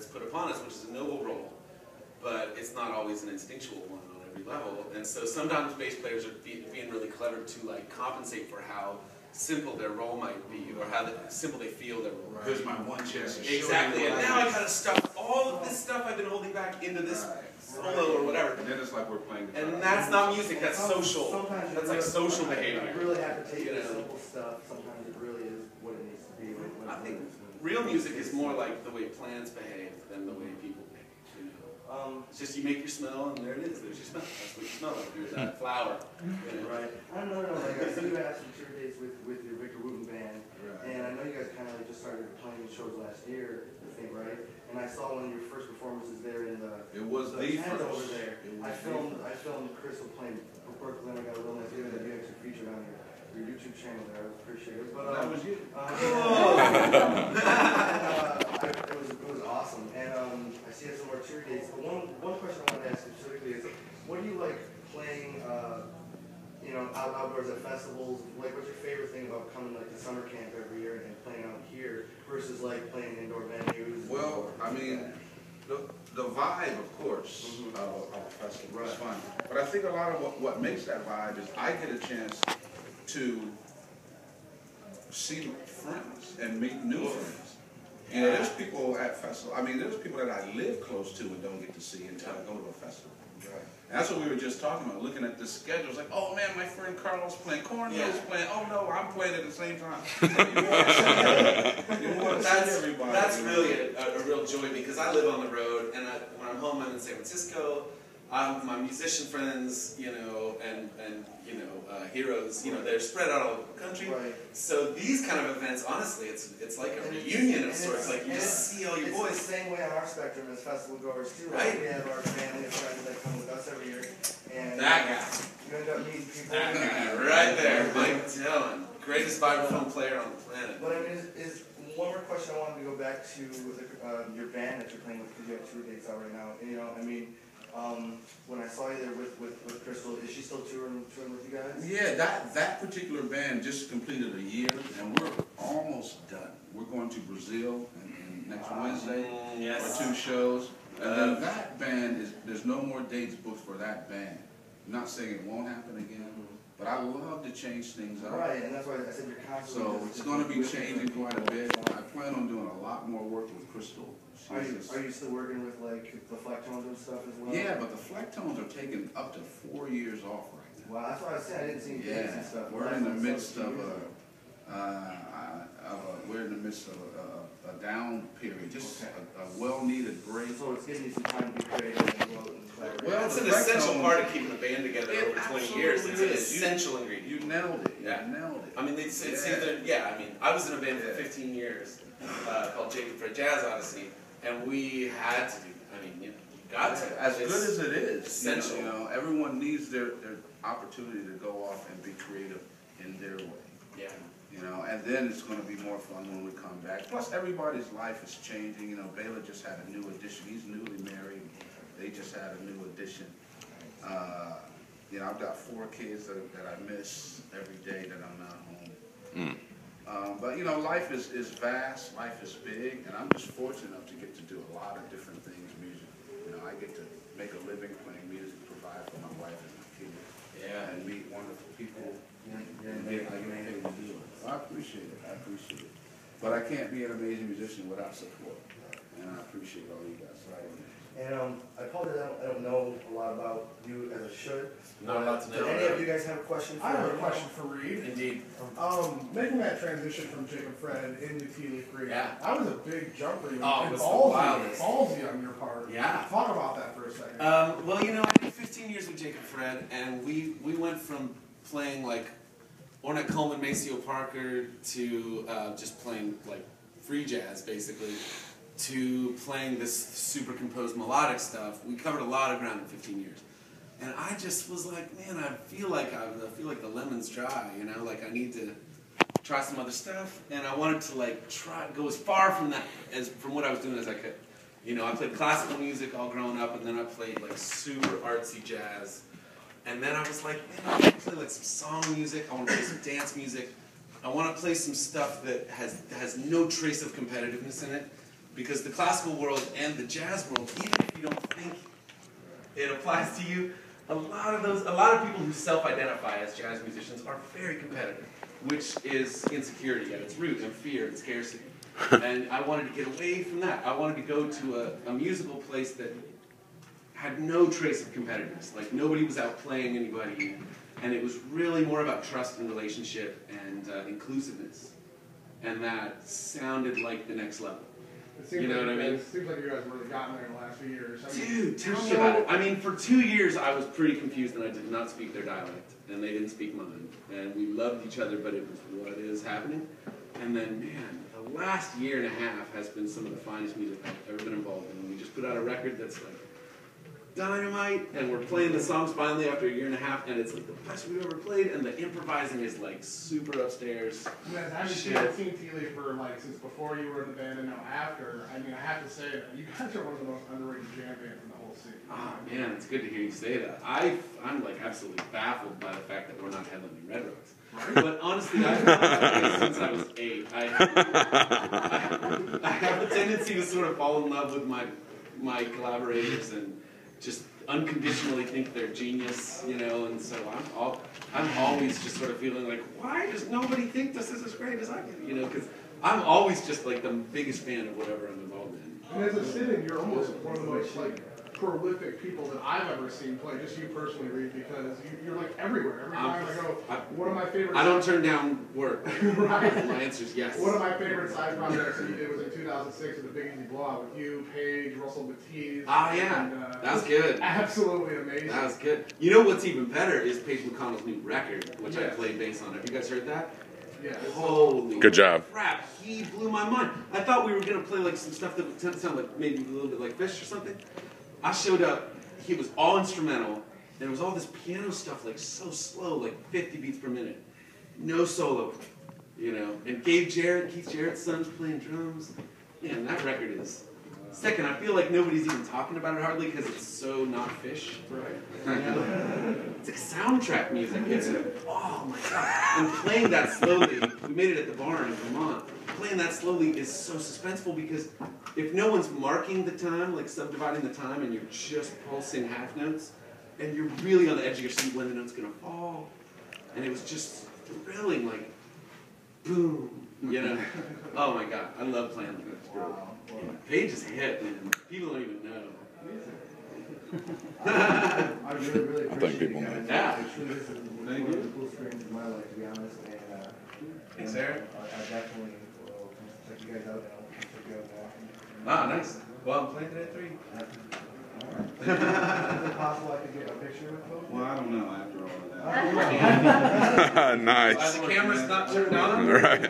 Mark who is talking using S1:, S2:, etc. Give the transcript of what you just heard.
S1: that's put upon us, which is a noble role, but it's not always an instinctual one on every level. And so sometimes bass players are being really clever to like compensate for how simple their role might be, or how simple they feel their role.
S2: Right. Here's my one chance.
S1: Exactly, and now I gotta stuff all of this stuff I've been holding back into this solo or whatever.
S2: And then it's like we're playing the
S1: And that's not music, that's social. That's like social behavior.
S3: You really have to take the simple stuff. Sometimes it really is what it needs to be.
S1: I think real music is more like the way plants behave than the way people behave. You know? It's just you make your smell, and there it is. There's your smell. That's what you smell like. There's that flower. You know?
S3: Right. I don't know. Like I see you had some tour dates with your Wooten band, and I know you guys kind of like just started playing shows last year. I think, right? And I saw one of your first performances there in the.
S2: It was the
S3: tent
S2: first.
S3: over there. I filmed Crystal playing for Brooklyn. I got a little nice video that you actually featured on your YouTube channel there. I appreciate it. But
S2: that was you.
S3: It was awesome. And I see you have some more tour dates. But one question I wanted to ask specifically is, what do you like playing? Outdoors at festivals. Like, what's your favorite thing about coming like to summer camp every year and playing out here versus like playing indoor venues?
S2: Well, I mean, the vibe, of course, of a festival is fun. But I think a lot of what makes that vibe is I get a chance to see friends and meet new friends. You know, there's people at festivals. I mean, there's people that I live close to and don't get to see until I go to a festival. Right. And that's what we were just talking about, looking at the schedule. It's like, oh man, my friend Carl's playing, Cornell's playing. Oh no, I'm playing at the same time.
S1: That's really a real joy, because I live on the road, and when I'm home, I'm in San Francisco. My musician friends, you know, and heroes, you know, they're spread out all over the country. Right. So these kind of events, honestly, it's like a reunion of sorts. Like you just see all your boys.
S3: It's the same way on our spectrum as festival goers too.
S1: Right.
S3: We have our family and friends that come with us every year, and
S1: that guy.
S3: You end up meeting people.
S1: That guy right there, Mike Dillon, greatest vibraphone player on the planet.
S3: But I mean, is one more question I wanted to go back to your band that you're playing with, because you have tour dates out right now. And, you know, I mean. When I saw you there with Crystal, is she still touring with you guys?
S2: Yeah, that particular band just completed a year, and we're almost done. We're going to Brazil next Wednesday for 2 shows. And then that band there's no more dates booked for that band. I'm not saying it won't happen again, but I love to change things up.
S3: Right, and that's why I said you're constantly.
S2: So it's going to be changing quite a bit. I plan on doing a lot more work with Crystal.
S3: Are you still working with like the Flectones and stuff as well?
S2: Yeah, but the Flectones are taking up to 4 years off right now.
S3: Wow, that's what I said. I didn't see you and stuff.
S2: We're in the midst of a down period, just a well-needed break.
S3: So it's giving you some time to be creative and go out and collaborate.
S1: Well, it's an essential part of keeping the band together over 20 years. It's an essential ingredient.
S2: You nailed it.
S1: Yeah.
S2: You nailed it.
S1: I mean, it's either, I mean, I was in a band for 15 years called Jacob Fred Jazz Odyssey, and we had to do, I mean, you got to.
S2: As good as it is,
S1: essential.
S2: You know, everyone needs their opportunity to go off and be creative in their way.
S1: Yeah.
S2: You know, and then it's going to be more fun when we come back. Plus, everybody's life is changing. You know, Baylor just had a new addition. He's newly married. They just had a new addition. You know, I've got 4 kids that I miss every day that I'm not home. But, you know, life is vast. Life is big. And I'm just fortunate enough to get to do a lot of different things musically. You know, I get to make a living playing music, provide for my wife and my kids. Yeah. And meet wonderful people. And get paid to do it. I appreciate it. I appreciate it. But I can't be an amazing musician without support. And I appreciate all you guys.
S3: And I apologize, I don't know a lot about you as I should.
S1: Not a lot to know.
S3: Do any of you guys have a question for
S4: I have a question for Reed.
S1: Indeed.
S4: Making that transition from Jacob Fred into Tea Creek,
S1: that
S4: was a big jump for you.
S1: Oh,
S4: and
S1: it was the wildest.
S4: Ballsy on your part.
S1: Yeah.
S4: Talk about that for a second.
S1: Well, you know, I did 15 years with Jacob Fred, and we went from playing like Ornette Coleman, Maceo Parker, to just playing like free jazz, basically, to playing this super composed melodic stuff. We covered a lot of ground in 15 years. And I just was like, man, I feel like the lemon's dry, you know, like I need to try some other stuff. And I wanted to like go as far from that, from what I was doing as I could. You know, I played classical music all growing up, and then I played like super artsy jazz. And then I was like, man, I want to play like some song music, I want to play some dance music. I want to play some stuff that has no trace of competitiveness in it, because the classical world and the jazz world, even if you don't think it applies to you, a lot of people who self-identify as jazz musicians are very competitive, which is insecurity at its root, and fear and scarcity. And I wanted to get away from that. I wanted to go to a musical place that had no trace of competitiveness. Like, nobody was out playing anybody, and it was really more about trust and relationship and inclusiveness. And that sounded like the next level. You know what I mean?
S4: It seems like you guys have really gotten there in the last few years. I mean,
S1: Dude, tell me about it. I mean, for 2 years I was pretty confused and I did not speak their dialect. And they didn't speak mine. And we loved each other, but it was what is happening. And then, man, the last year and a half has been some of the finest music I've ever been involved in. We just put out a record that's like dynamite, and we're playing the songs finally after a year and a half, and it's like the best we've ever played, and the improvising is like super upstairs.
S4: I've seen Teely for like since before you were in the band and now after. I mean, I have to say that you guys are one of the most underrated jam bands in the whole scene.
S1: Oh man, it's good to hear you say that. I'm like absolutely baffled by the fact that we're not headlining Red Rocks. Right? But honestly, I've been playing since I was 8. I have a tendency to sort of fall in love with my collaborators and just unconditionally think they're genius, you know, and so I'm always just sort of feeling like, why does nobody think this is as great as I do, you know, because I'm always just like the biggest fan of whatever I'm involved in.
S4: And as a sit-in, you're almost one of the most like prolific people that I've ever seen play, just you personally, Reed, because you're like everywhere. Every time I go, one of my favorites.
S1: I don't turn down work.
S4: Right.
S1: My answer is yes.
S4: One of my favorite side projects that you did was in 2006 with the Big Easy Blowout with you, Paige, Russell Mathis.
S1: Ah, yeah. And, that was good.
S4: Absolutely amazing.
S1: That was good. You know what's even better is Paige McConnell's new record, which I played bass on. Have you guys heard that?
S4: Yeah.
S1: Holy
S5: good job.
S1: Crap, he blew my mind. I thought we were going to play like some stuff that would sound like maybe a little bit like Fish or something. I showed up, he was all instrumental, and it was all this piano stuff like so slow, like 50 beats per minute. No solo, you know. And Keith Jarrett's son's playing drums. Man, that record is sick, and I feel like nobody's even talking about it hardly because it's so not Fish. Right. You know? It's like soundtrack music. It's, oh my God. And playing that slowly, we made it at the barn in Vermont. Playing that slowly is so suspenseful because if no one's marking the time, like subdividing the time, and you're just pulsing half notes, and you're really on the edge of your seat when the note's gonna fall, and it was just thrilling, like boom, you know. Oh my God, I love playing like that. Wow. Paige is a hit, man. People don't even know.
S3: I really, really appreciate
S5: people
S3: you guys.
S1: Yeah.
S3: It truly is one of the cool experiences of my life, to be honest.
S1: Thanks, Eric.
S3: I definitely will check you guys out and I'll check you out more.
S1: Ah, nice. Well, I'm playing today at 3.
S3: Is it possible I could get a picture with both?
S2: Well, I don't know after all of that.
S5: Nice.
S1: The camera's not turned on.
S5: Right.